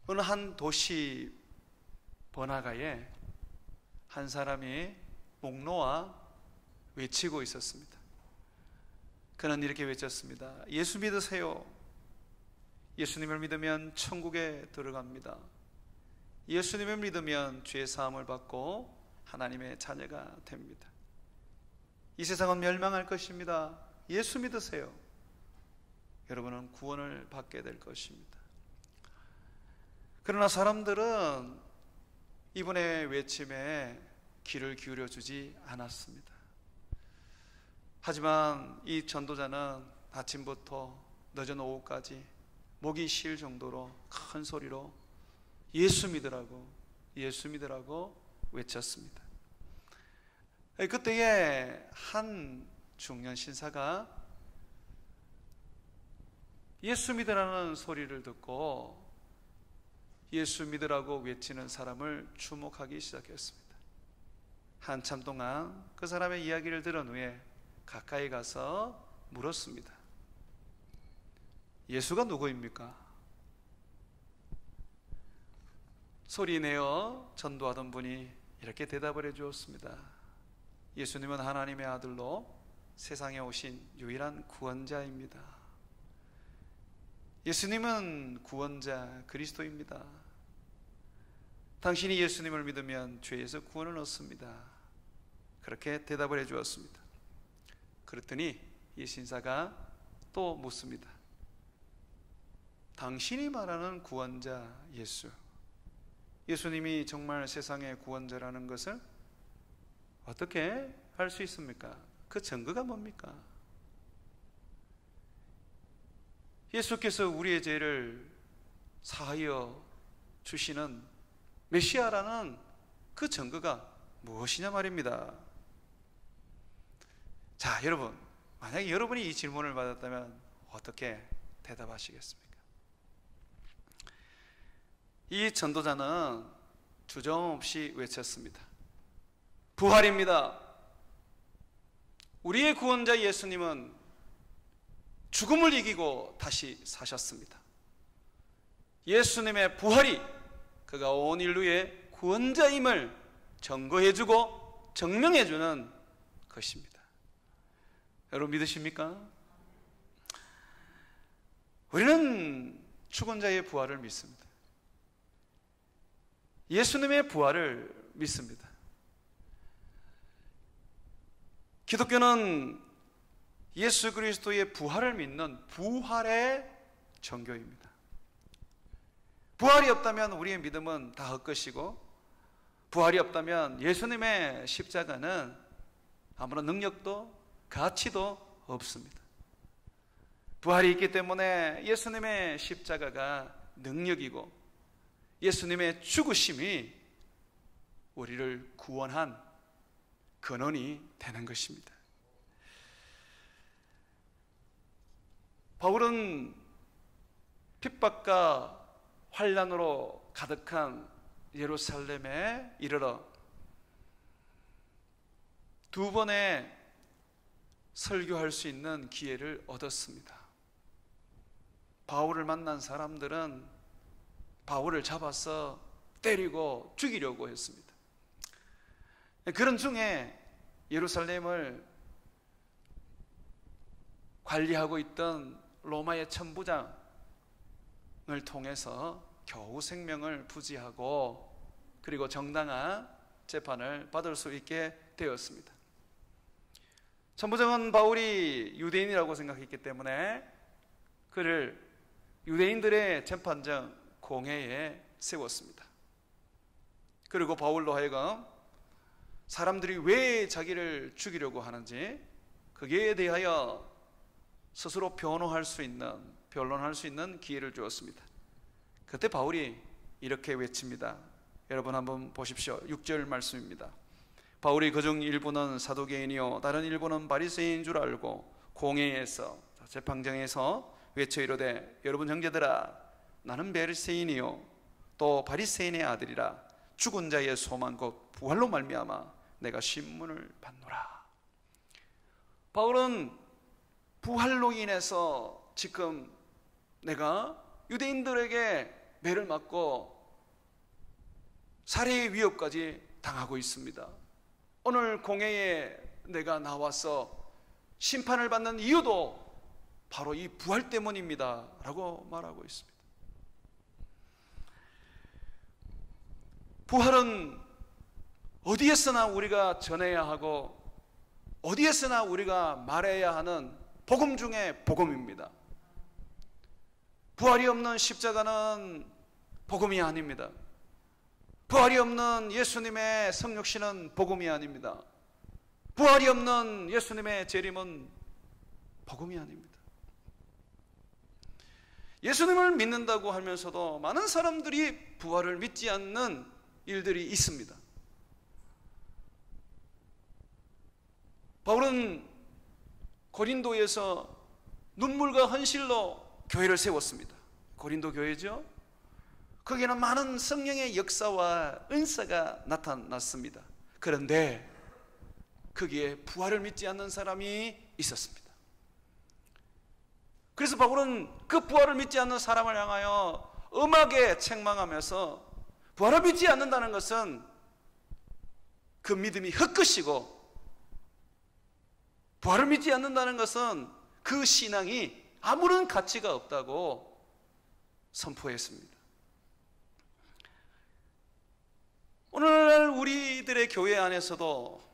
어느 한 도시 번화가에 한 사람이 목 놓아 외치고 있었습니다. 그는 이렇게 외쳤습니다. 예수 믿으세요. 예수님을 믿으면 천국에 들어갑니다. 예수님을 믿으면 죄 사함을 받고 하나님의 자녀가 됩니다. 이 세상은 멸망할 것입니다. 예수 믿으세요. 여러분은 구원을 받게 될 것입니다. 그러나 사람들은 이분의 외침에 귀를 기울여 주지 않았습니다. 하지만 이 전도자는 아침부터 늦은 오후까지 목이 쉴 정도로 큰 소리로 예수 믿으라고, 예수 믿으라고 외쳤습니다. 그때에 한 중년 신사가 예수 믿으라는 소리를 듣고 예수 믿으라고 외치는 사람을 주목하기 시작했습니다. 한참 동안 그 사람의 이야기를 들은 후에 가까이 가서 물었습니다. 예수가 누구입니까? 소리내어 전도하던 분이 이렇게 대답을 해주었습니다. 예수님은 하나님의 아들로 세상에 오신 유일한 구원자입니다. 예수님은 구원자 그리스도입니다. 당신이 예수님을 믿으면 죄에서 구원을 얻습니다. 그렇게 대답을 해주었습니다. 그랬더니 이 신사가 또 묻습니다. 당신이 말하는 구원자 예수, 예수님이 정말 세상의 구원자라는 것을 어떻게 할 수 있습니까? 그 증거가 뭡니까? 예수께서 우리의 죄를 사하여 주시는 메시아라는 그 증거가 무엇이냐 말입니다. 자, 여러분, 만약에 여러분이 이 질문을 받았다면 어떻게 대답하시겠습니까? 이 전도자는 주저없이 외쳤습니다. 부활입니다. 우리의 구원자 예수님은 죽음을 이기고 다시 사셨습니다. 예수님의 부활이 그가 온 인류의 구원자임을 증거해주고 증명해주는 것입니다. 여러분 믿으십니까? 우리는 죽은 자의 부활을 믿습니다. 예수님의 부활을 믿습니다. 기독교는 예수 그리스도의 부활을 믿는 부활의 종교입니다. 부활이 없다면 우리의 믿음은 다 헛것이고, 부활이 없다면 예수님의 십자가는 아무런 능력도 가치도 없습니다. 부활이 있기 때문에 예수님의 십자가가 능력이고 예수님의 죽으심이 우리를 구원한 근원이 되는 것입니다. 바울은 핍박과 환난으로 가득한 예루살렘에 이르러 두 번의 설교할 수 있는 기회를 얻었습니다. 바울을 만난 사람들은 바울을 잡아서 때리고 죽이려고 했습니다. 그런 중에 예루살렘을 관리하고 있던 로마의 천부장을 통해서 겨우 생명을 부지하고 그리고 정당한 재판을 받을 수 있게 되었습니다. 천부장은 바울이 유대인이라고 생각했기 때문에 그를 유대인들의 재판장 공회에 세웠습니다. 그리고 바울로 하여금 사람들이 왜 자기를 죽이려고 하는지 그에 대하여 스스로 변론할 수 있는 기회를 주었습니다. 그때 바울이 이렇게 외칩니다. 여러분 한번 보십시오. 6절 말씀입니다. 바울이 그중 일부는 사두개인이요 다른 일부는 바리새인인 줄 알고 공회에서 재판장에서 외쳐 이르되 여러분 형제들아 나는 바리새인이요 또 바리새인의 아들이라 죽은 자의 소망 곧 부활로 말미암아 내가 신문을 받노라. 바울은 부활로 인해서 지금 내가 유대인들에게 매를 맞고 살해의 위협까지 당하고 있습니다. 오늘 공회에 내가 나와서 심판을 받는 이유도 바로 이 부활 때문입니다 라고 말하고 있습니다. 부활은 어디에서나 우리가 전해야 하고 어디에서나 우리가 말해야 하는 복음 중에 복음입니다. 부활이 없는 십자가는 복음이 아닙니다. 부활이 없는 예수님의 성육신은 복음이 아닙니다. 부활이 없는 예수님의 재림은 복음이 아닙니다. 예수님을 믿는다고 하면서도 많은 사람들이 부활을 믿지 않는 일들이 있습니다. 바울은 고린도에서 눈물과 헌실로 교회를 세웠습니다. 고린도 교회죠. 거기에는 많은 성령의 역사와 은사가 나타났습니다. 그런데 거기에 부활을 믿지 않는 사람이 있었습니다. 그래서 바울은 그 부활을 믿지 않는 사람을 향하여 엄하게 책망하면서 부활을 믿지 않는다는 것은 그 믿음이 헛것이고 부활을 믿지 않는다는 것은 그 신앙이 아무런 가치가 없다고 선포했습니다. 오늘날 우리들의 교회 안에서도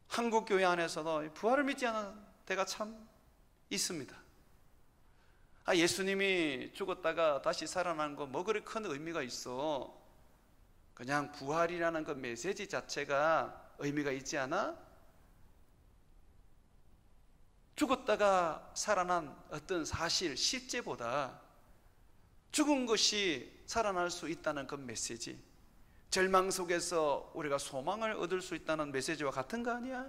한국 교회 안에서도 부활을 믿지 않는 데가 참 있습니다. 예수님이 죽었다가 다시 살아난 거 뭐 그리 큰 의미가 있어? 그냥 부활이라는 그 메시지 자체가 의미가 있지 않아? 죽었다가 살아난 어떤 사실, 실제보다 죽은 것이 살아날 수 있다는 그 메시지, 절망 속에서 우리가 소망을 얻을 수 있다는 메시지와 같은 거 아니야?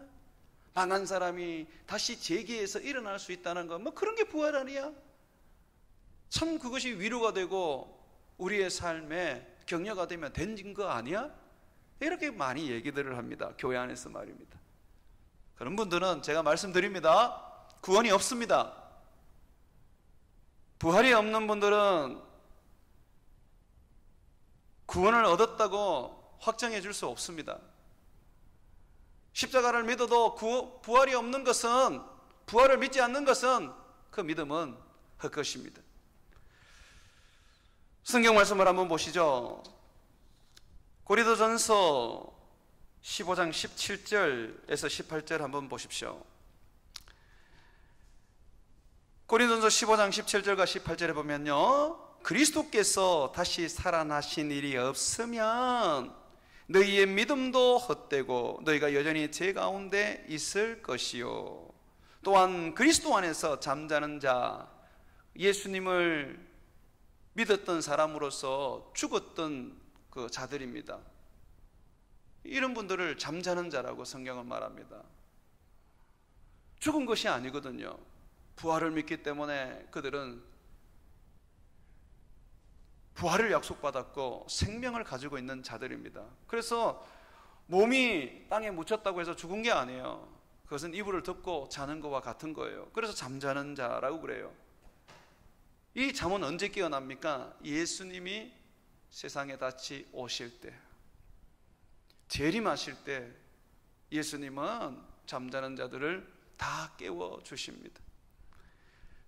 망한 사람이 다시 재기해서 일어날 수 있다는 거, 뭐 그런 게 부활 아니야? 참 그것이 위로가 되고 우리의 삶에 격려가 되면 된 거 아니야? 이렇게 많이 얘기들을 합니다. 교회 안에서 말입니다. 그런 분들은 제가 말씀드립니다. 구원이 없습니다. 부활이 없는 분들은 구원을 얻었다고 확정해 줄 수 없습니다. 십자가를 믿어도 부활이 없는 것은, 부활을 믿지 않는 것은 그 믿음은 헛것입니다. 성경 말씀을 한번 보시죠. 고린도전서 15장 17절에서 18절 한번 보십시오. 고린도전서 15장 17절과 18절에 보면요, 그리스도께서 다시 살아나신 일이 없으면 너희의 믿음도 헛되고 너희가 여전히 제 가운데 있을 것이요, 또한 그리스도 안에서 잠자는 자, 예수님을 믿었던 사람으로서 죽었던 그 자들입니다. 이런 분들을 잠자는 자라고 성경은 말합니다. 죽은 것이 아니거든요. 부활을 믿기 때문에 그들은 부활을 약속받았고 생명을 가지고 있는 자들입니다. 그래서 몸이 땅에 묻혔다고 해서 죽은 게 아니에요. 그것은 이불을 덮고 자는 것과 같은 거예요. 그래서 잠자는 자라고 그래요. 이 잠은 언제 깨어납니까? 예수님이 세상에 다시 오실 때, 재림하실 때 예수님은 잠자는 자들을 다 깨워주십니다.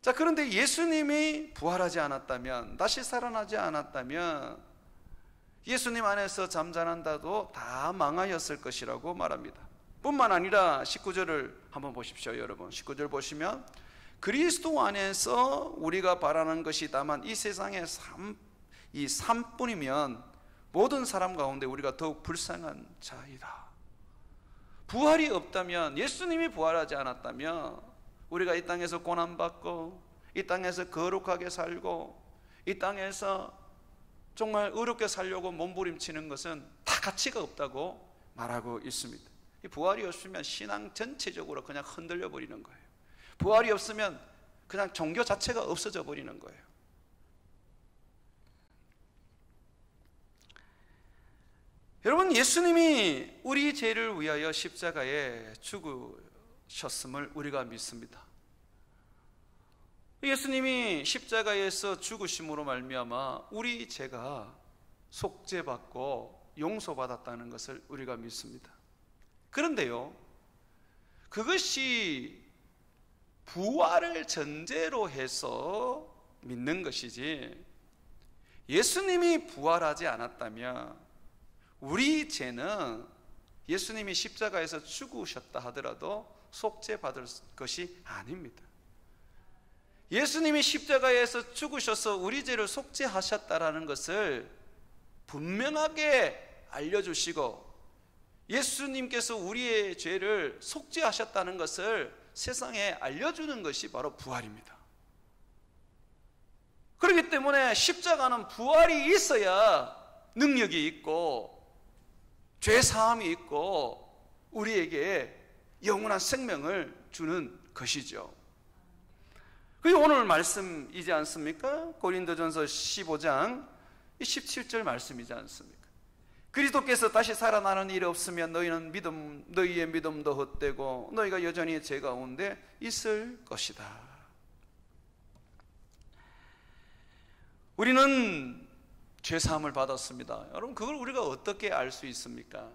자, 그런데 예수님이 부활하지 않았다면, 다시 살아나지 않았다면 예수님 안에서 잠자는다도 다 망하였을 것이라고 말합니다. 뿐만 아니라 19절을 한번 보십시오. 여러분, 19절 보시면 그리스도 안에서 우리가 바라는 것이 다만 이 세상의 이 삶뿐이면 모든 사람 가운데 우리가 더욱 불쌍한 자이다. 부활이 없다면, 예수님이 부활하지 않았다면 우리가 이 땅에서 고난받고 이 땅에서 거룩하게 살고 이 땅에서 정말 의롭게 살려고 몸부림치는 것은 다 가치가 없다고 말하고 있습니다. 이 부활이 없으면 신앙 전체적으로 그냥 흔들려 버리는 거예요. 부활이 없으면 그냥 종교 자체가 없어져 버리는 거예요. 여러분, 예수님이 우리 죄를 위하여 십자가에 죽으셨음을 우리가 믿습니다. 예수님이 십자가에서 죽으심으로 말미암아 우리 죄가 속죄받고 용서받았다는 것을 우리가 믿습니다. 그런데요, 그것이 부활을 전제로 해서 믿는 것이지, 예수님이 부활하지 않았다면 우리 죄는 예수님이 십자가에서 죽으셨다 하더라도 속죄받을 것이 아닙니다. 예수님이 십자가에서 죽으셔서 우리 죄를 속죄하셨다라는 것을 분명하게 알려주시고, 예수님께서 우리의 죄를 속죄하셨다는 것을 세상에 알려주는 것이 바로 부활입니다. 그렇기 때문에 십자가는 부활이 있어야 능력이 있고 죄사함이 있고 우리에게 영원한 생명을 주는 것이죠. 그게 오늘 말씀이지 않습니까? 고린도전서 15장 17절 말씀이지 않습니까? 그리스도께서 다시 살아나는 일이 없으면 너희의 믿음도 헛되고 너희가 여전히 죄 가운데 있을 것이다. 우리는 죄사함을 받았습니다. 여러분, 그걸 우리가 어떻게 알 수 있습니까?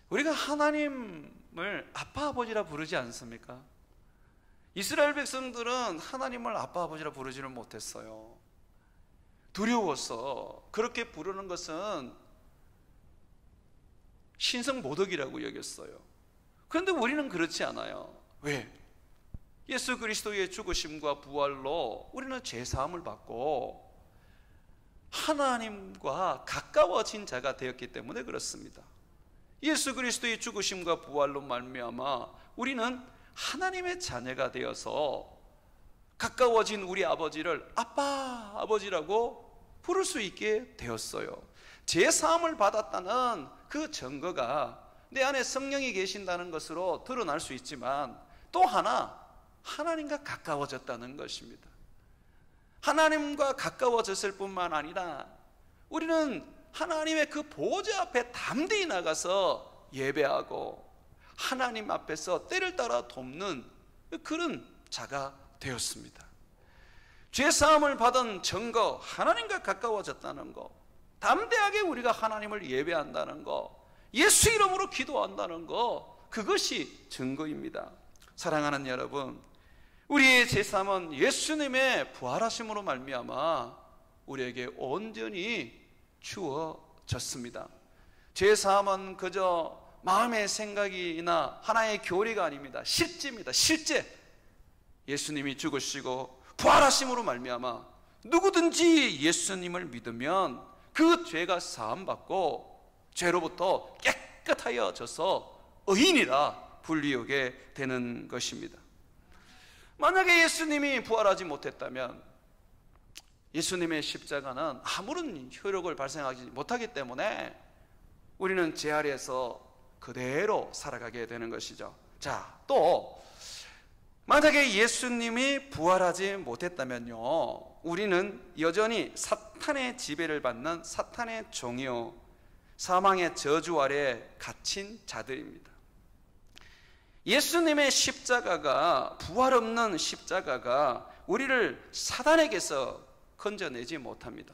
우리가 하나님을 아빠 아버지라 부르지 않습니까? 이스라엘 백성들은 하나님을 아빠 아버지라 부르지를 못했어요. 두려워서. 그렇게 부르는 것은 신성 모독이라고 여겼어요. 그런데 우리는 그렇지 않아요. 왜? 예수 그리스도의 죽으심과 부활로 우리는 죄사함을 받고 하나님과 가까워진 자가 되었기 때문에 그렇습니다. 예수 그리스도의 죽으심과 부활로 말미암아 우리는 하나님의 자녀가 되어서 가까워진 우리 아버지를 아빠 아버지라고 부를 수 있게 되었어요. 죄사함을 받았다는 그 증거가 내 안에 성령이 계신다는 것으로 드러날 수 있지만, 또 하나 하나님과 가까워졌다는 것입니다. 하나님과 가까워졌을 뿐만 아니라 우리는 하나님의 그 보좌 앞에 담대히 나가서 예배하고 하나님 앞에서 때를 따라 돕는 그런 자가 되었습니다. 죄사함을 받은 증거, 하나님과 가까워졌다는 것, 담대하게 우리가 하나님을 예배한다는 것, 예수 이름으로 기도한다는 것, 그것이 증거입니다. 사랑하는 여러분, 우리의 죄사함은 예수님의 부활하심으로 말미암아 우리에게 온전히 주어졌습니다. 죄사함은 그저 마음의 생각이나 하나의 교리가 아닙니다. 실제입니다. 실제 예수님이 죽으시고 부활하심으로 말미암아 누구든지 예수님을 믿으면 그 죄가 사함받고 죄로부터 깨끗하여져서 의인이라 불리우게 되는 것입니다. 만약에 예수님이 부활하지 못했다면 예수님의 십자가는 아무런 효력을 발생하지 못하기 때문에 우리는 죄 아래에서 그대로 살아가게 되는 것이죠. 자, 또 만약에 예수님이 부활하지 못했다면요, 우리는 여전히 사탄의 지배를 받는 사탄의 종이요 사망의 저주 아래 갇힌 자들입니다. 예수님의 십자가가, 부활 없는 십자가가 우리를 사단에게서 건져내지 못합니다.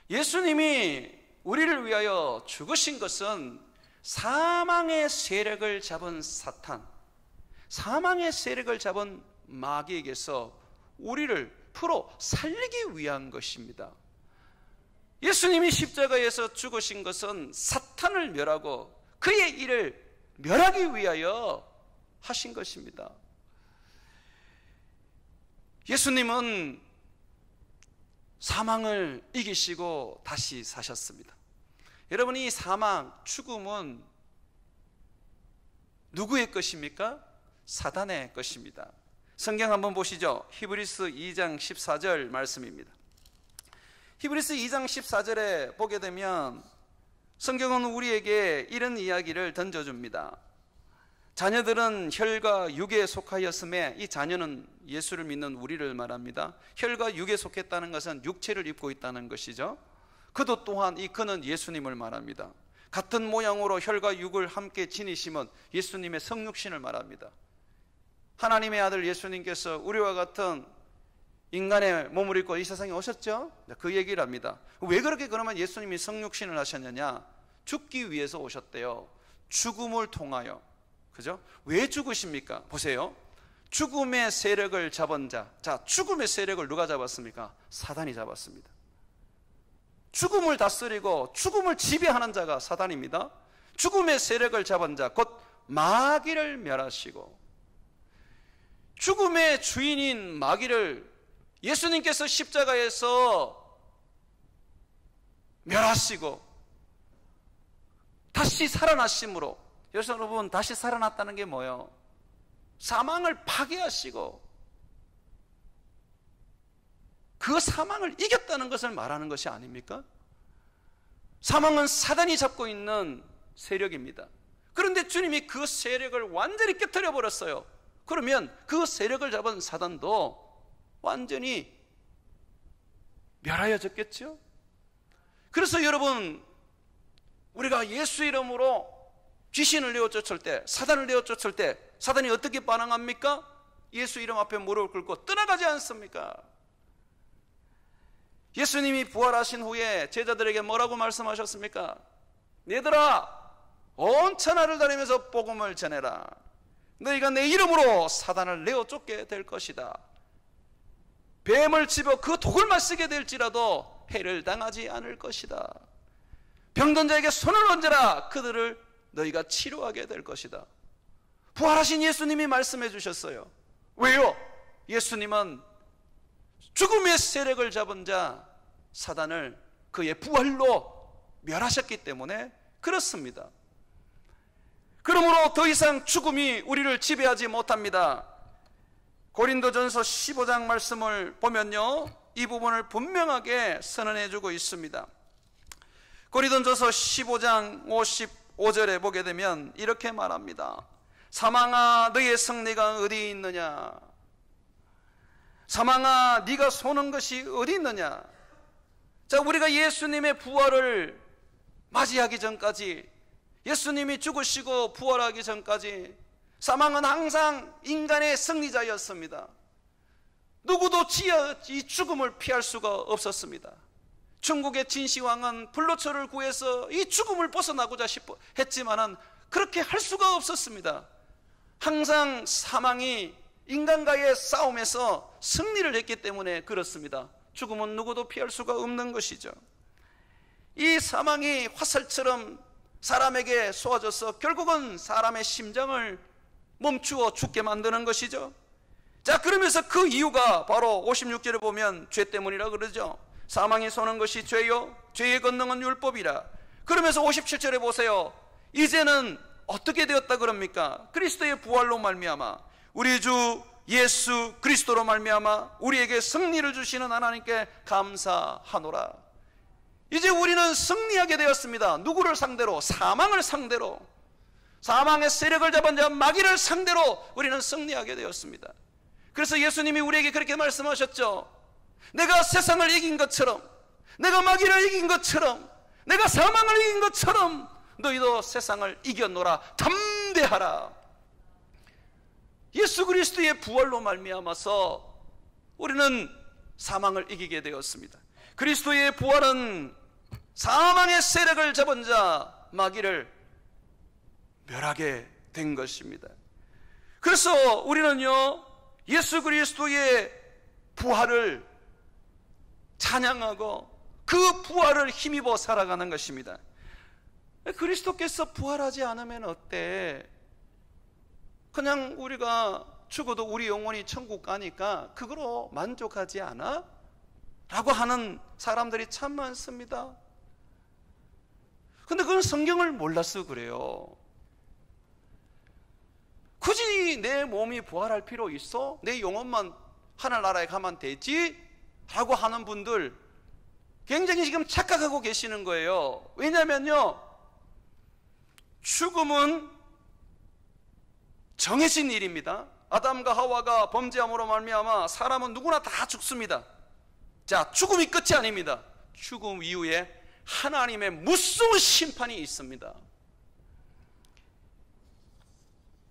예수님이 우리를 위하여 죽으신 것은 사망의 세력을 잡은 사탄, 사망의 세력을 잡은 마귀에게서 우리를 풀어 살리기 위한 것입니다. 예수님이 십자가에서 죽으신 것은 사탄을 멸하고 그의 일을 멸하기 위하여 하신 것입니다. 예수님은 사망을 이기시고 다시 사셨습니다. 여러분, 이 사망, 죽음은 누구의 것입니까? 사단의 것입니다. 성경 한번 보시죠. 히브리서 2장 14절 말씀입니다. 히브리서 2장 14절에 보게 되면 성경은 우리에게 이런 이야기를 던져줍니다. 자녀들은 혈과 육에 속하였음에, 이 자녀는 예수를 믿는 우리를 말합니다. 혈과 육에 속했다는 것은 육체를 입고 있다는 것이죠. 그도 또한 이 그는 예수님을 말합니다. 같은 모양으로 혈과 육을 함께 지니심은 예수님의 성육신을 말합니다. 하나님의 아들 예수님께서 우리와 같은 인간의 몸을 입고 이 세상에 오셨죠? 그 얘기를 합니다. 왜 그렇게 그러면 예수님이 성육신을 하셨느냐? 죽기 위해서 오셨대요. 죽음을 통하여. 그죠? 왜 죽으십니까? 보세요. 죽음의 세력을 잡은 자. 자, 죽음의 세력을 누가 잡았습니까? 사단이 잡았습니다. 죽음을 다스리고 죽음을 지배하는 자가 사단입니다. 죽음의 세력을 잡은 자, 곧 마귀를 멸하시고, 죽음의 주인인 마귀를 예수님께서 십자가에서 멸하시고 다시 살아나심으로, 여러분, 다시 살아났다는 게 뭐예요? 사망을 파괴하시고 그 사망을 이겼다는 것을 말하는 것이 아닙니까? 사망은 사단이 잡고 있는 세력입니다. 그런데 주님이 그 세력을 완전히 깨트려 버렸어요. 그러면 그 세력을 잡은 사단도 완전히 멸하여졌겠죠? 그래서 여러분, 우리가 예수 이름으로 귀신을 내어 쫓을 때, 사단을 내어 쫓을 때 사단이 어떻게 반응합니까? 예수 이름 앞에 무릎을 꿇고 떠나가지 않습니까? 예수님이 부활하신 후에 제자들에게 뭐라고 말씀하셨습니까? 얘들아, 온 천하를 다니면서 복음을 전해라. 너희가 내 이름으로 사단을 내어 쫓게 될 것이다. 뱀을 집어 그 독을 마시게 될지라도 해를 당하지 않을 것이다. 병든 자에게 손을 얹어라. 그들을 너희가 치료하게 될 것이다. 부활하신 예수님이 말씀해 주셨어요. 왜요? 예수님은 죽음의 세력을 잡은 자 사단을 그의 부활로 멸하셨기 때문에 그렇습니다. 그러므로 더 이상 죽음이 우리를 지배하지 못합니다. 고린도전서 15장 말씀을 보면요, 이 부분을 분명하게 선언해 주고 있습니다. 고린도전서 15장 55절에 보게 되면 이렇게 말합니다. 사망아, 너의 승리가 어디 있느냐? 사망아, 네가 쏘는 것이 어디 있느냐? 자, 우리가 예수님의 부활을 맞이하기 전까지, 예수님이 죽으시고 부활하기 전까지 사망은 항상 인간의 승리자였습니다. 누구도 이 죽음을 피할 수가 없었습니다. 중국의 진시황은 불로초를 구해서 이 죽음을 벗어나고자 했지만은 그렇게 할 수가 없었습니다. 항상 사망이 인간과의 싸움에서 승리를 했기 때문에 그렇습니다. 죽음은 누구도 피할 수가 없는 것이죠. 이 사망이 화살처럼 사람에게 쏘아져서 결국은 사람의 심장을 멈추어 죽게 만드는 것이죠. 자, 그러면서 그 이유가 바로 56절에 보면 죄 때문이라 그러죠. 사망이 쏘는 것이 죄요, 죄의 권능은 율법이라. 그러면서 57절에 보세요. 이제는 어떻게 되었다 그럽니까? 그리스도의 부활로 말미암아, 우리 주 예수 그리스도로 말미암아 우리에게 승리를 주시는 하나님께 감사하노라. 이제 우리는 승리하게 되었습니다. 누구를 상대로? 사망을 상대로. 사망의 세력을 잡은 자 마귀를 상대로 우리는 승리하게 되었습니다. 그래서 예수님이 우리에게 그렇게 말씀하셨죠. 내가 세상을 이긴 것처럼, 내가 마귀를 이긴 것처럼, 내가 사망을 이긴 것처럼 너희도 세상을 이겨노라. 담대하라. 예수 그리스도의 부활로 말미암아서 우리는 사망을 이기게 되었습니다. 그리스도의 부활은 사망의 세력을 잡은 자 마귀를 멸하게 된 것입니다. 그래서 우리는요, 예수 그리스도의 부활을 찬양하고 그 부활을 힘입어 살아가는 것입니다. 그리스도께서 부활하지 않으면 어때? 그냥 우리가 죽어도 우리 영혼이 천국 가니까 그거로 만족하지 않아? 라고 하는 사람들이 참 많습니다. 근데 그건 성경을 몰라서 그래요. 굳이 내 몸이 부활할 필요 있어? 내 영혼만 하늘나라에 가면 되지? 라고 하는 분들 굉장히 지금 착각하고 계시는 거예요. 왜냐면요, 죽음은 정해진 일입니다. 아담과 하와가 범죄함으로 말미암아 사람은 누구나 다 죽습니다. 자, 죽음이 끝이 아닙니다. 죽음 이후에 하나님의 무서운 심판이 있습니다.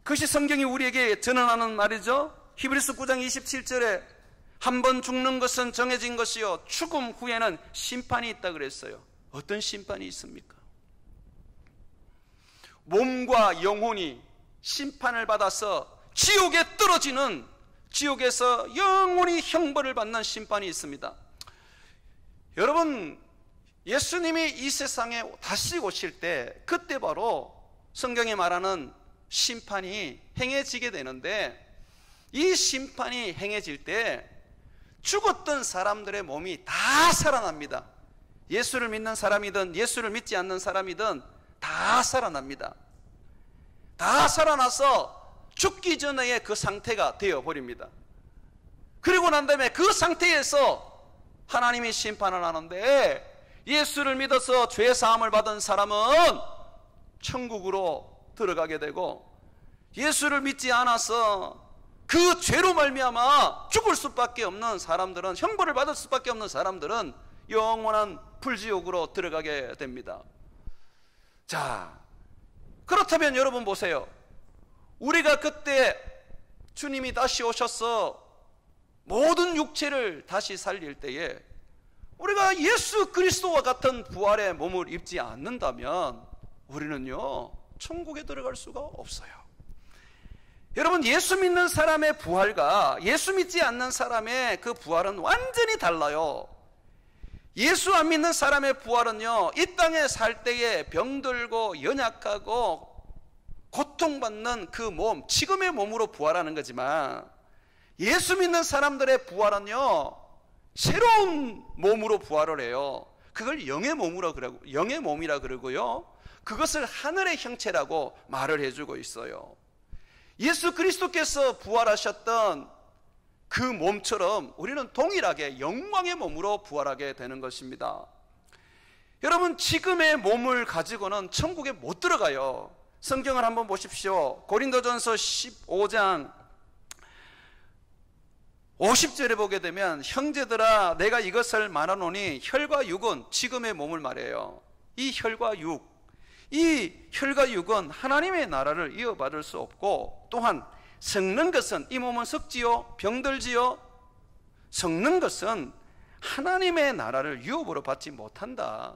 그것이 성경이 우리에게 전언하는 말이죠. 히브리서 9장 27절에 한 번 죽는 것은 정해진 것이요 죽음 후에는 심판이 있다 그랬어요. 어떤 심판이 있습니까? 몸과 영혼이 심판을 받아서 지옥에 떨어지는, 지옥에서 영원히 형벌을 받는 심판이 있습니다. 여러분, 예수님이 이 세상에 다시 오실 때 그때 바로 성경이 말하는 심판이 행해지게 되는데, 이 심판이 행해질 때 죽었던 사람들의 몸이 다 살아납니다. 예수를 믿는 사람이든 예수를 믿지 않는 사람이든 다 살아납니다. 다 살아나서 죽기 전에 그 상태가 되어버립니다. 그리고 난 다음에 그 상태에서 하나님이 심판을 하는데, 예수를 믿어서 죄 사함을 받은 사람은 천국으로 들어가게 되고, 예수를 믿지 않아서 그 죄로 말미암아 죽을 수밖에 없는 사람들은, 형벌을 받을 수밖에 없는 사람들은 영원한 불지옥으로 들어가게 됩니다. 자, 그렇다면 여러분 보세요. 우리가 그때 주님이 다시 오셔서 모든 육체를 다시 살릴 때에 우리가 예수 그리스도와 같은 부활의 몸을 입지 않는다면 우리는요 천국에 들어갈 수가 없어요. 여러분, 예수 믿는 사람의 부활과 예수 믿지 않는 사람의 그 부활은 완전히 달라요. 예수 안 믿는 사람의 부활은요, 이 땅에 살 때에 병들고 연약하고 고통받는 그 몸, 지금의 몸으로 부활하는 거지만, 예수 믿는 사람들의 부활은요 새로운 몸으로 부활을 해요. 그걸 영의 몸이라 그러고요, 그것을 하늘의 형체라고 말을 해주고 있어요. 예수 그리스도께서 부활하셨던 그 몸처럼 우리는 동일하게 영광의 몸으로 부활하게 되는 것입니다. 여러분, 지금의 몸을 가지고는 천국에 못 들어가요. 성경을 한번 보십시오. 고린도전서 15장 50절에 보게 되면, 형제들아 내가 이것을 말하노니 혈과 육은, 지금의 몸을 말해요. 이 혈과 육, 이 혈과 육은 하나님의 나라를 이어받을 수 없고, 또한 썩는 것은, 이 몸은 썩지요 병들지요, 썩는 것은 하나님의 나라를 유업으로 받지 못한다.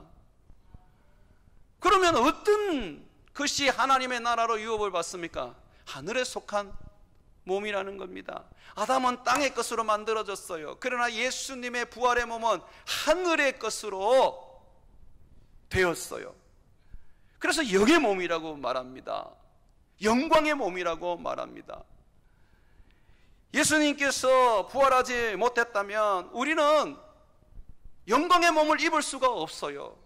그러면 어떤 것이 하나님의 나라로 유업을 받습니까? 하늘에 속한 몸이라는 겁니다. 아담은 땅의 것으로 만들어졌어요. 그러나 예수님의 부활의 몸은 하늘의 것으로 되었어요. 그래서 영의 몸이라고 말합니다. 영광의 몸이라고 말합니다. 예수님께서 부활하지 못했다면 우리는 영광의 몸을 입을 수가 없어요.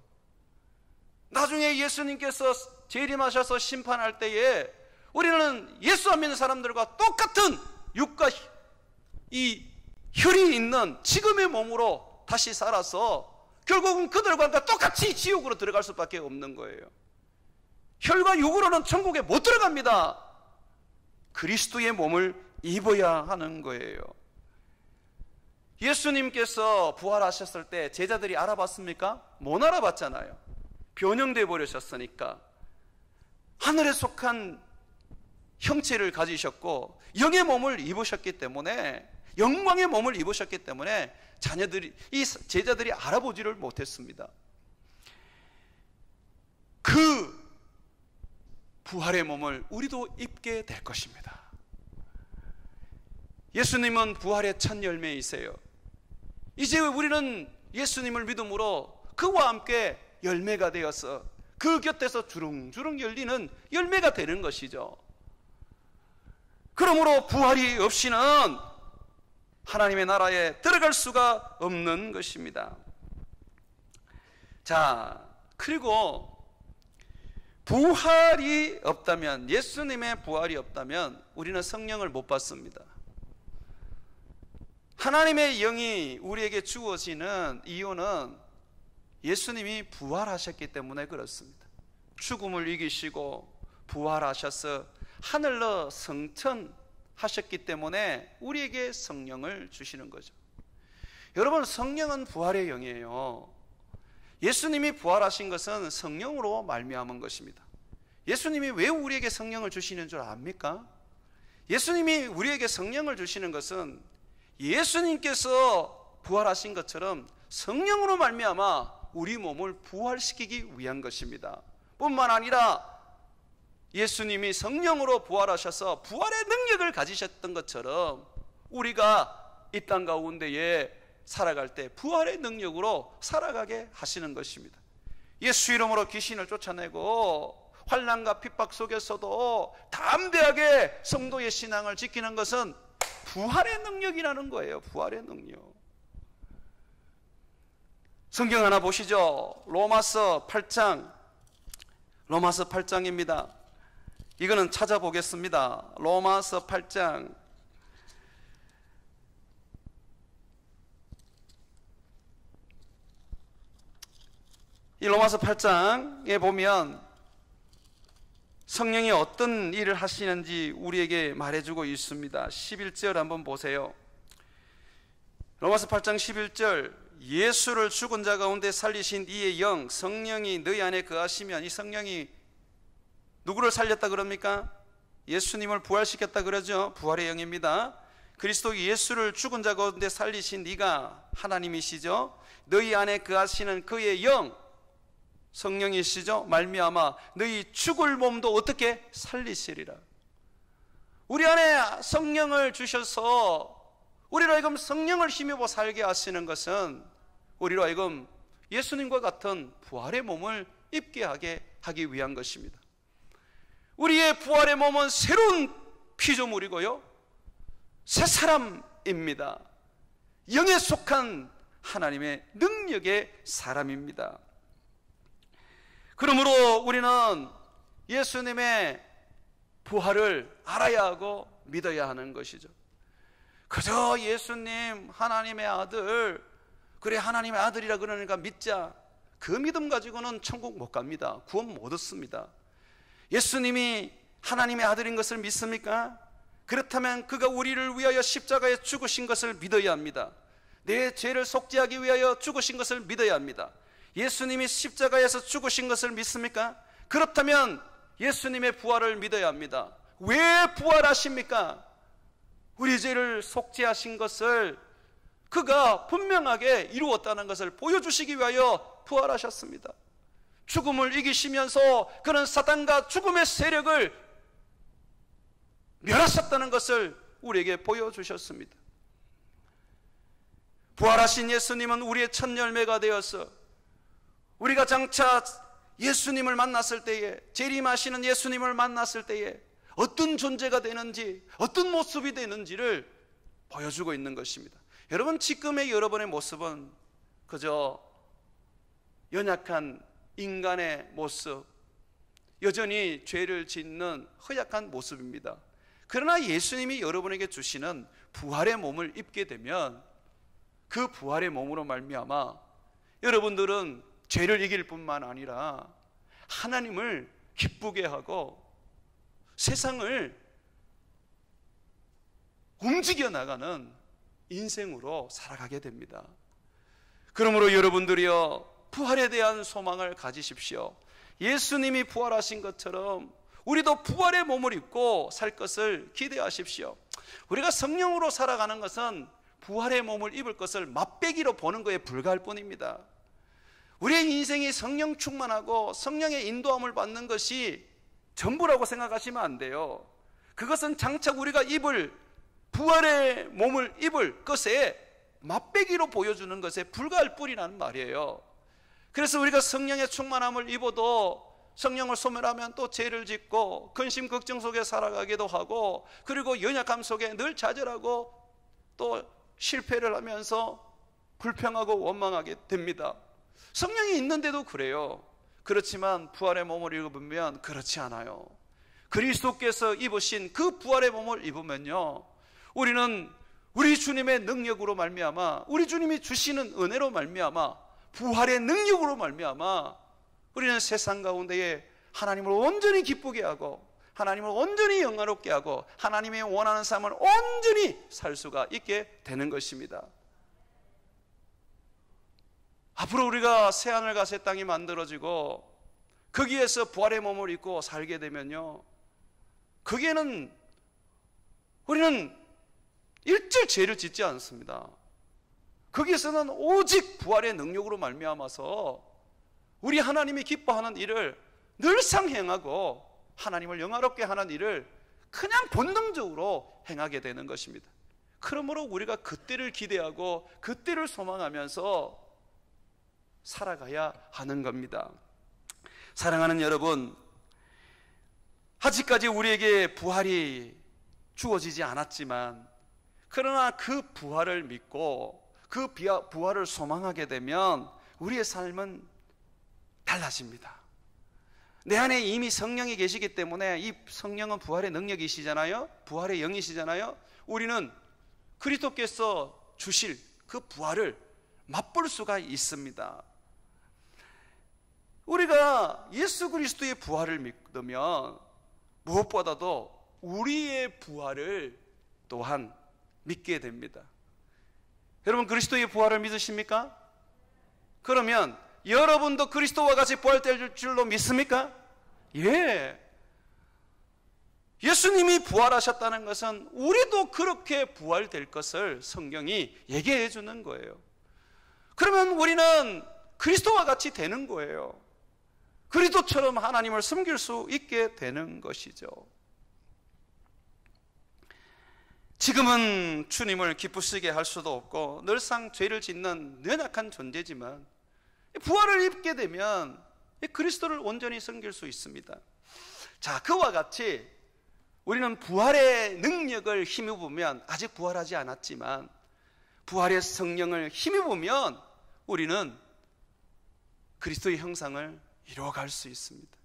나중에 예수님께서 재림하셔서 심판할 때에 우리는 예수 안 믿는 사람들과 똑같은 육과 이 혈이 있는 지금의 몸으로 다시 살아서 결국은 그들과 똑같이 지옥으로 들어갈 수밖에 없는 거예요. 혈과 육으로는 천국에 못 들어갑니다. 그리스도의 몸을 입어야 하는 거예요. 예수님께서 부활하셨을 때 제자들이 알아봤습니까? 못 알아봤잖아요. 변형돼 버리셨으니까. 하늘에 속한 형체를 가지셨고 영의 몸을 입으셨기 때문에, 영광의 몸을 입으셨기 때문에 이 제자들이 알아보지를 못했습니다. 그 부활의 몸을 우리도 입게 될 것입니다. 예수님은 부활의 첫 열매이세요. 이제 우리는 예수님을 믿음으로 그와 함께 열매가 되어서 그 곁에서 주렁주렁 열리는 열매가 되는 것이죠. 그러므로 부활이 없이는 하나님의 나라에 들어갈 수가 없는 것입니다. 자, 그리고 부활이 없다면, 예수님의 부활이 없다면 우리는 성령을 못 받습니다. 하나님의 영이 우리에게 주어지는 이유는 예수님이 부활하셨기 때문에 그렇습니다. 죽음을 이기시고 부활하셔서 하늘로 승천하셨기 때문에 우리에게 성령을 주시는 거죠. 여러분, 성령은 부활의 영이에요. 예수님이 부활하신 것은 성령으로 말미암은 것입니다. 예수님이 왜 우리에게 성령을 주시는 줄 압니까? 예수님이 우리에게 성령을 주시는 것은 예수님께서 부활하신 것처럼 성령으로 말미암아 우리 몸을 부활시키기 위한 것입니다. 뿐만 아니라 예수님이 성령으로 부활하셔서 부활의 능력을 가지셨던 것처럼 우리가 이 땅 가운데에 살아갈 때 부활의 능력으로 살아가게 하시는 것입니다. 예수 이름으로 귀신을 쫓아내고 환난과 핍박 속에서도 담대하게 성도의 신앙을 지키는 것은 부활의 능력이라는 거예요. 부활의 능력. 성경 하나 보시죠. 로마서 8장입니다. 이거는 찾아보겠습니다. 로마서 8장. 이 로마서 8장에 보면 성령이 어떤 일을 하시는지 우리에게 말해주고 있습니다. 11절 한번 보세요. 로마서 8장 11절, 예수를 죽은 자 가운데 살리신 이의 영 성령이 너희 안에 거하시면, 이 성령이 누구를 살렸다 그럽니까? 예수님을 부활시켰다 그러죠. 부활의 영입니다. 그리스도 예수를 죽은 자 가운데 살리신 이가 하나님이시죠. 너희 안에 거하시는 그의 영 성령이시죠. 말미암아 너희 죽을 몸도 어떻게 살리시리라. 우리 안에 성령을 주셔서 우리로 하여금 성령을 힘입어 살게 하시는 것은 우리로 하여금 예수님과 같은 부활의 몸을 입게 하기 위한 것입니다. 우리의 부활의 몸은 새로운 피조물이고요, 새 사람입니다. 영에 속한 하나님의 능력의 사람입니다. 그러므로 우리는 예수님의 부활을 알아야 하고 믿어야 하는 것이죠. 그저 예수님 하나님의 아들, 그래 하나님의 아들이라 그러니까 믿자, 그 믿음 가지고는 천국 못 갑니다. 구원 못 얻습니다. 예수님이 하나님의 아들인 것을 믿습니까? 그렇다면 그가 우리를 위하여 십자가에 죽으신 것을 믿어야 합니다. 내 죄를 속죄하기 위하여 죽으신 것을 믿어야 합니다. 예수님이 십자가에서 죽으신 것을 믿습니까? 그렇다면 예수님의 부활을 믿어야 합니다. 왜 부활하십니까? 우리 죄를 속죄하신 것을 그가 분명하게 이루었다는 것을 보여주시기 위하여 부활하셨습니다. 죽음을 이기시면서 그는 사탄과 죽음의 세력을 멸하셨다는 것을 우리에게 보여주셨습니다. 부활하신 예수님은 우리의 첫 열매가 되어서 우리가 장차 예수님을 만났을 때에, 재림하시는 예수님을 만났을 때에 어떤 존재가 되는지, 어떤 모습이 되는지를 보여주고 있는 것입니다. 여러분, 지금의 여러분의 모습은 그저 연약한 인간의 모습, 여전히 죄를 짓는 허약한 모습입니다. 그러나 예수님이 여러분에게 주시는 부활의 몸을 입게 되면 그 부활의 몸으로 말미암아 여러분들은 죄를 이길 뿐만 아니라 하나님을 기쁘게 하고 세상을 움직여 나가는 인생으로 살아가게 됩니다. 그러므로 여러분들이요, 부활에 대한 소망을 가지십시오. 예수님이 부활하신 것처럼 우리도 부활의 몸을 입고 살 것을 기대하십시오. 우리가 성령으로 살아가는 것은 부활의 몸을 입을 것을 맛배기로 보는 것에 불과할 뿐입니다. 우리의 인생이 성령 충만하고 성령의 인도함을 받는 것이 전부라고 생각하시면 안 돼요. 그것은 장차 우리가 입을 부활의 몸을 입을 것에 맛배기로 보여주는 것에 불과할 뿐이라는 말이에요. 그래서 우리가 성령의 충만함을 입어도 성령을 소멸하면 또 죄를 짓고 근심 걱정 속에 살아가기도 하고, 그리고 연약함 속에 늘 좌절하고 또 실패를 하면서 불평하고 원망하게 됩니다. 성령이 있는데도 그래요. 그렇지만 부활의 몸을 입으면 그렇지 않아요. 그리스도께서 입으신 그 부활의 몸을 입으면요, 우리는 우리 주님의 능력으로 말미암아, 우리 주님이 주시는 은혜로 말미암아, 부활의 능력으로 말미암아 우리는 세상 가운데에 하나님을 온전히 기쁘게 하고 하나님을 온전히 영화롭게 하고 하나님이 원하는 삶을 온전히 살 수가 있게 되는 것입니다. 앞으로 우리가 새하늘과 새 땅이 만들어지고 거기에서 부활의 몸을 입고 살게 되면요, 거기에는 우리는 일절 죄를 짓지 않습니다. 거기에서는 오직 부활의 능력으로 말미암아서 우리 하나님이 기뻐하는 일을 늘상 행하고 하나님을 영화롭게 하는 일을 그냥 본능적으로 행하게 되는 것입니다. 그러므로 우리가 그때를 기대하고 그때를 소망하면서 살아가야 하는 겁니다. 사랑하는 여러분, 아직까지 우리에게 부활이 주어지지 않았지만, 그러나 그 부활을 믿고 그 부활을 소망하게 되면 우리의 삶은 달라집니다. 내 안에 이미 성령이 계시기 때문에, 이 성령은 부활의 능력이시잖아요, 부활의 영이시잖아요. 우리는 그리스도께서 주실 그 부활을 맛볼 수가 있습니다. 우리가 예수 그리스도의 부활을 믿으면 무엇보다도 우리의 부활을 또한 믿게 됩니다. 여러분, 그리스도의 부활을 믿으십니까? 그러면 여러분도 그리스도와 같이 부활될 줄로 믿습니까? 예. 예수님이 부활하셨다는 것은 우리도 그렇게 부활될 것을 성경이 얘기해 주는 거예요. 그러면 우리는 그리스도와 같이 되는 거예요. 그리스도처럼 하나님을 섬길 수 있게 되는 것이죠. 지금은 주님을 기쁘시게 할 수도 없고 늘상 죄를 짓는 연약한 존재지만, 부활을 입게 되면 그리스도를 온전히 섬길 수 있습니다. 자, 그와 같이 우리는 부활의 능력을 힘입으면, 아직 부활하지 않았지만 부활의 성령을 힘입으면 우리는 그리스도의 형상을 이루어갈 수 있습니다.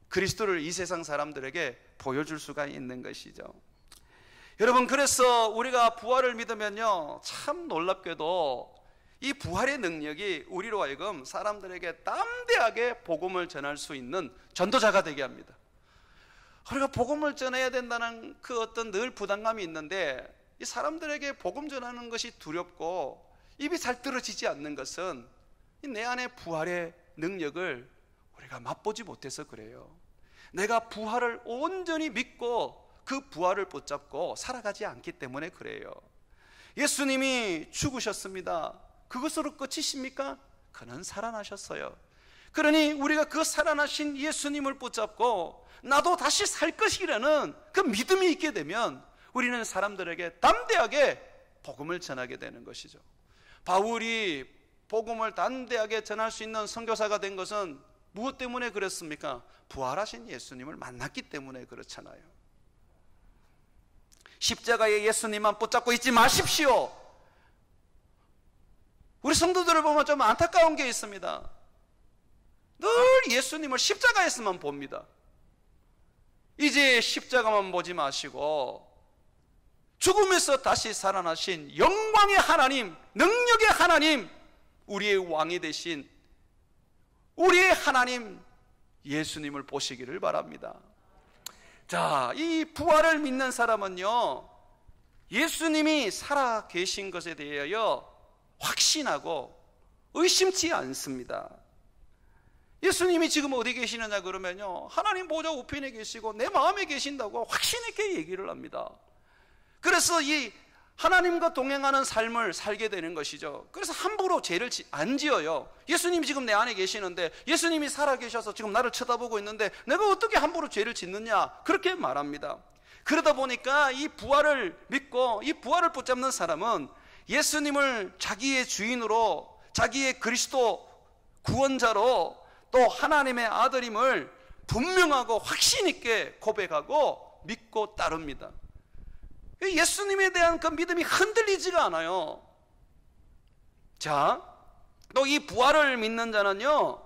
그리스도를 이 세상 사람들에게 보여줄 수가 있는 것이죠. 여러분, 그래서 우리가 부활을 믿으면요, 참 놀랍게도 이 부활의 능력이 우리로 하여금 사람들에게 담대하게 복음을 전할 수 있는 전도자가 되게 합니다. 우리가 복음을 전해야 된다는 그 어떤 늘 부담감이 있는데, 이 사람들에게 복음 전하는 것이 두렵고 입이 잘 떨어지지 않는 것은 내 안에 부활의 능력을 우리가 맛보지 못해서 그래요. 내가 부활을 온전히 믿고 그 부활을 붙잡고 살아가지 않기 때문에 그래요. 예수님이 죽으셨습니다. 그것으로 끝이십니까? 그는 살아나셨어요. 그러니 우리가 그 살아나신 예수님을 붙잡고 나도 다시 살 것이라는 그 믿음이 있게 되면 우리는 사람들에게 담대하게 복음을 전하게 되는 것이죠. 바울이 복음을 담대하게 전할 수 있는 선교사가 된 것은 무엇 때문에 그랬습니까? 부활하신 예수님을 만났기 때문에 그렇잖아요. 십자가의 예수님만 붙잡고 있지 마십시오. 우리 성도들을 보면 좀 안타까운 게 있습니다. 늘 예수님을 십자가에서만 봅니다. 이제 십자가만 보지 마시고 죽음에서 다시 살아나신 영광의 하나님, 능력의 하나님, 우리의 왕이 되신 우리의 하나님 예수님을 보시기를 바랍니다. 자, 이 부활을 믿는 사람은요, 예수님이 살아 계신 것에 대하여 확신하고 의심치 않습니다. 예수님이 지금 어디 계시느냐 그러면요, 하나님 보좌 우편에 계시고 내 마음에 계신다고 확신 있게 얘기를 합니다. 그래서 이 하나님과 동행하는 삶을 살게 되는 것이죠. 그래서 함부로 죄를 안 지어요. 예수님이 지금 내 안에 계시는데, 예수님이 살아계셔서 지금 나를 쳐다보고 있는데 내가 어떻게 함부로 죄를 짓느냐, 그렇게 말합니다. 그러다 보니까 이 부활을 믿고 이 부활을 붙잡는 사람은 예수님을 자기의 주인으로, 자기의 그리스도 구원자로, 또 하나님의 아들임을 분명하고 확신 있게 고백하고 믿고 따릅니다. 예수님에 대한 그 믿음이 흔들리지가 않아요. 자, 또 이 부활을 믿는 자는요,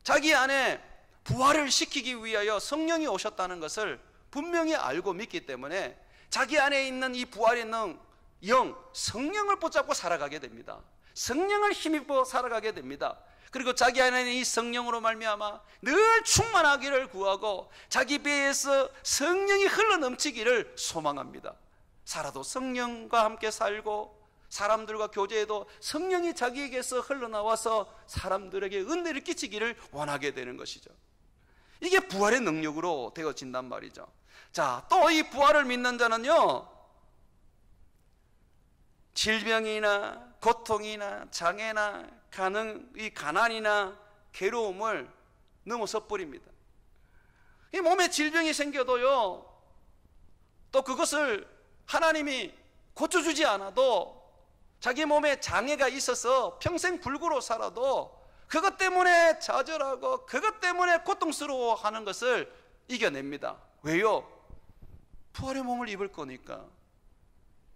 자기 안에 부활을 시키기 위하여 성령이 오셨다는 것을 분명히 알고 믿기 때문에 자기 안에 있는 이 부활에 있는 영, 성령을 붙잡고 살아가게 됩니다. 성령을 힘입고 살아가게 됩니다. 그리고 자기 안에 있는 이 성령으로 말미암아 늘 충만하기를 구하고 자기 배에서 성령이 흘러넘치기를 소망합니다. 살아도 성령과 함께 살고 사람들과 교제해도 성령이 자기에게서 흘러나와서 사람들에게 은혜를 끼치기를 원하게 되는 것이죠. 이게 부활의 능력으로 되어진단 말이죠. 자, 또 이 부활을 믿는 자는요, 질병이나 고통이나 장애나 이 가난이나 괴로움을 넘어서 버립니다. 이 몸에 질병이 생겨도요, 또 그것을 하나님이 고쳐주지 않아도 자기 몸에 장애가 있어서 평생 불구로 살아도 그것 때문에 좌절하고 그것 때문에 고통스러워하는 것을 이겨냅니다. 왜요? 부활의 몸을 입을 거니까.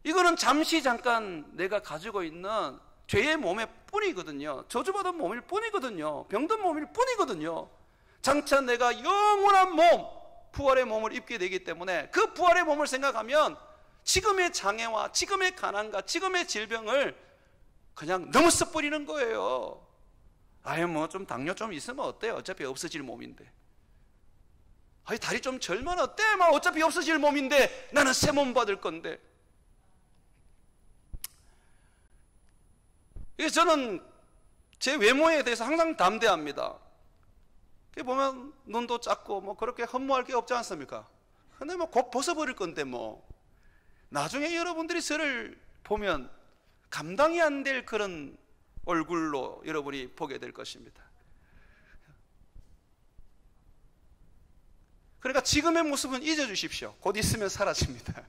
이거는 잠시 잠깐 내가 가지고 있는 죄의 몸의 뿐이거든요. 저주받은 몸일 뿐이거든요. 병든 몸일 뿐이거든요. 장차 내가 영원한 몸, 부활의 몸을 입게 되기 때문에 그 부활의 몸을 생각하면 지금의 장애와 지금의 가난과 지금의 질병을 그냥 넘어서 버리는 거예요. 아예 뭐 좀 당뇨 좀 있으면 어때요? 어차피 없어질 몸인데. 아니 다리 좀 절면 어때? 막 어차피 없어질 몸인데 나는 새 몸 받을 건데. 그래서 저는 제 외모에 대해서 항상 담대합니다. 보면 눈도 작고 뭐 그렇게 흠모할 게 없지 않습니까? 근데 뭐 곧 벗어버릴 건데 뭐 나중에 여러분들이 저를 보면 감당이 안 될 그런 얼굴로 여러분이 보게 될 것입니다. 그러니까 지금의 모습은 잊어주십시오. 곧 있으면 사라집니다.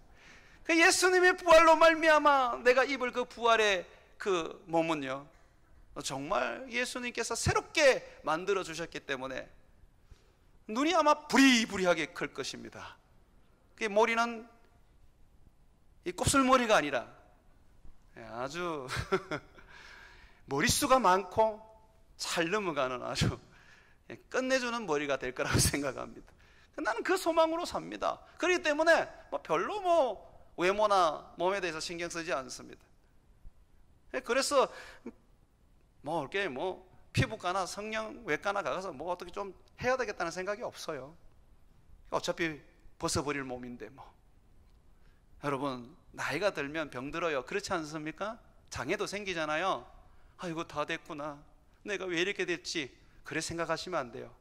그 예수님의 부활로 말미암아 내가 입을 그 부활의 그 몸은요, 정말 예수님께서 새롭게 만들어 주셨기 때문에 눈이 아마 부리부리하게 클 것입니다. 그 머리는 이 곱슬머리가 아니라 아주 머릿수가 많고 잘 넘어가는 아주 끝내주는 머리가 될 거라고 생각합니다. 나는 그 소망으로 삽니다. 그렇기 때문에 별로 뭐 외모나 몸에 대해서 신경 쓰지 않습니다. 그래서 이렇게 피부과나 성형외과나 가서 어떻게 좀 해야 되겠다는 생각이 없어요. 어차피 벗어버릴 몸인데 여러분 나이가 들면 병들어요. 그렇지 않습니까? 장애도 생기잖아요. 아이고 다 됐구나. 내가 왜 이렇게 됐지? 그래 생각하시면 안 돼요.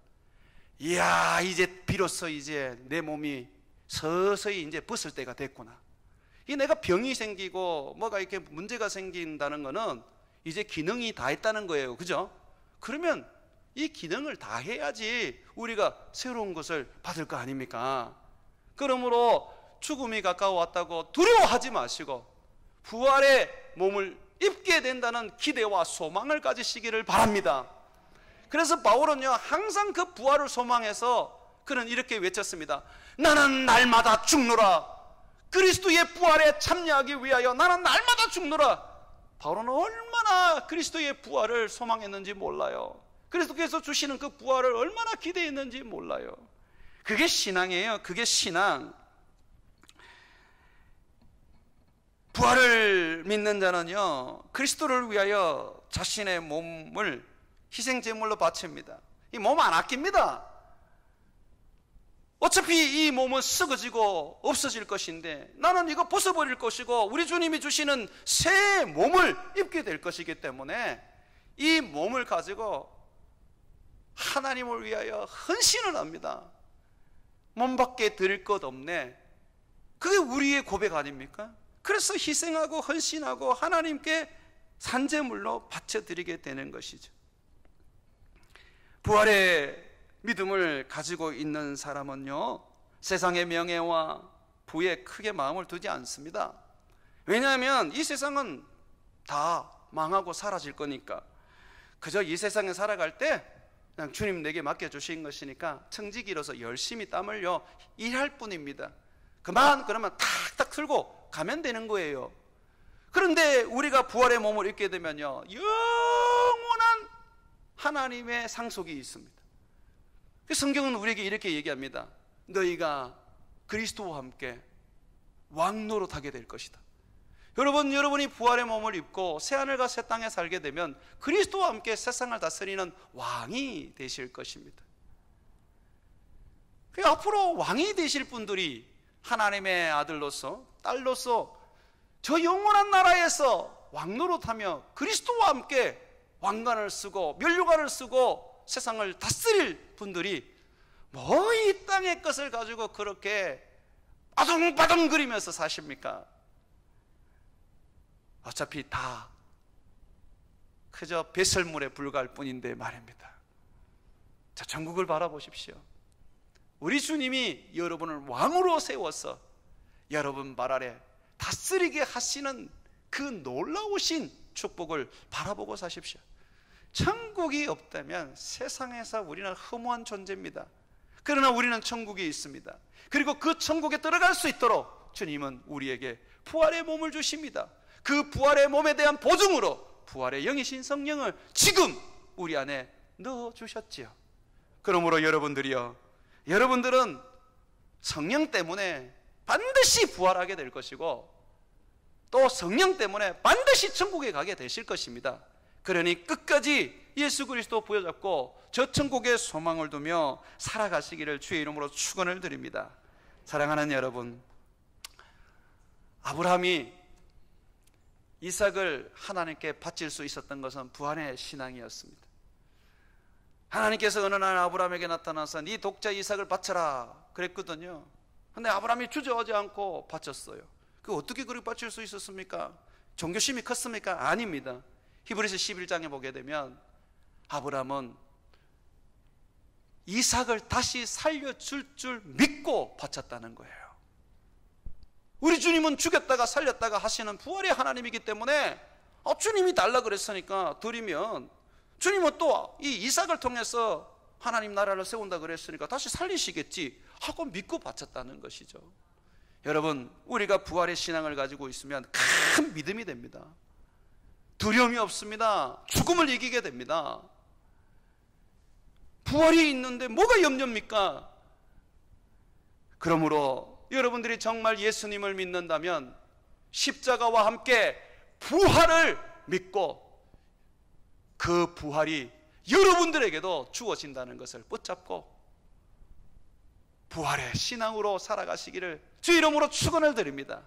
이야 이제 비로소 이제 내 몸이 서서히 이제 벗을 때가 됐구나. 이 내가 병이 생기고 뭐가 이렇게 문제가 생긴다는 거는 이제 기능이 다 했다는 거예요. 그죠? 그러면 이 기능을 다 해야지 우리가 새로운 것을 받을 거 아닙니까? 그러므로 죽음이 가까워왔다고 두려워하지 마시고 부활의 몸을 입게 된다는 기대와 소망을 가지시기를 바랍니다. 그래서 바울은요 항상 그 부활을 소망해서 그는 이렇게 외쳤습니다. 나는 날마다 죽노라. 그리스도의 부활에 참여하기 위하여 나는 날마다 죽노라. 바울은 얼마나 그리스도의 부활을 소망했는지 몰라요. 그리스도께서 주시는 그 부활을 얼마나 기대했는지 몰라요. 그게 신앙이에요. 그게 신앙. 부활을 믿는 자는요 그리스도를 위하여 자신의 몸을 희생제물로 바칩니다. 이 몸 안 아낍니다. 어차피 이 몸은 썩어지고 없어질 것인데 나는 이거 벗어버릴 것이고 우리 주님이 주시는 새 몸을 입게 될 것이기 때문에 이 몸을 가지고 하나님을 위하여 헌신을 합니다. 몸밖에 드릴 것 없네. 그게 우리의 고백 아닙니까? 그래서 희생하고 헌신하고 하나님께 산제물로 바쳐드리게 되는 것이죠. 부활의 믿음을 가지고 있는 사람은요 세상의 명예와 부에 크게 마음을 두지 않습니다. 왜냐하면 이 세상은 다 망하고 사라질 거니까 그저 이 세상에 살아갈 때 그냥 주님 내게 맡겨주신 것이니까 청지기로서 열심히 땀 흘려 일할 뿐입니다. 그러면 탁탁 틀고 가면 되는 거예요. 그런데 우리가 부활의 몸을 입게 되면요 영원한 하나님의 상속이 있습니다. 성경은 우리에게 이렇게 얘기합니다. 너희가 그리스도와 함께 왕노릇하게 될 것이다. 여러분이 부활의 몸을 입고 새하늘과 새 땅에 살게 되면 그리스도와 함께 세상을 다스리는 왕이 되실 것입니다. 앞으로 왕이 되실 분들이 하나님의 아들로서 딸로서 저 영원한 나라에서 왕노릇하며 그리스도와 함께 왕관을 쓰고 면류관을 쓰고 세상을 다스릴 분들이 뭐 이 땅의 것을 가지고 그렇게 바둥바둥거리면서 사십니까? 어차피 다 그저 배설물에 불과할 뿐인데 말입니다. 자, 천국을 바라보십시오. 우리 주님이 여러분을 왕으로 세워서 여러분 발 아래 다스리게 하시는 그 놀라우신 축복을 바라보고 사십시오. 천국이 없다면 세상에서 우리는 허무한 존재입니다. 그러나 우리는 천국이 있습니다. 그리고 그 천국에 들어갈 수 있도록 주님은 우리에게 부활의 몸을 주십니다. 그 부활의 몸에 대한 보증으로 부활의 영이신 성령을 지금 우리 안에 넣어주셨지요. 그러므로 여러분들은 성령 때문에 반드시 부활하게 될 것이고 또 성령 때문에 반드시 천국에 가게 되실 것입니다. 그러니 끝까지 예수 그리스도 부여잡고 저 천국에 소망을 두며 살아가시기를 주의 이름으로 축원을 드립니다. 사랑하는 여러분, 아브라함이 이삭을 하나님께 바칠 수 있었던 것은 부활의 신앙이었습니다. 하나님께서 어느 날 아브라함에게 나타나서 네 독자 이삭을 바쳐라 그랬거든요. 근데 아브라함이 주저하지 않고 바쳤어요. 그 어떻게 그렇게 바칠 수 있었습니까? 종교심이 컸습니까? 아닙니다. 히브리서 11장에 보게 되면 아브라함은 이삭을 다시 살려줄 줄 믿고 바쳤다는 거예요. 우리 주님은 죽였다가 살렸다가 하시는 부활의 하나님이기 때문에 주님이 달라 그랬으니까 드리면 주님은 또 이 이삭을 통해서 하나님 나라를 세운다 그랬으니까 다시 살리시겠지 하고 믿고 바쳤다는 것이죠. 여러분, 우리가 부활의 신앙을 가지고 있으면 큰 믿음이 됩니다. 두려움이 없습니다. 죽음을 이기게 됩니다. 부활이 있는데 뭐가 염려입니까? 그러므로 여러분들이 정말 예수님을 믿는다면 십자가와 함께 부활을 믿고 그 부활이 여러분들에게도 주어진다는 것을 붙잡고 부활의 신앙으로 살아가시기를 주 이름으로 축원을 드립니다.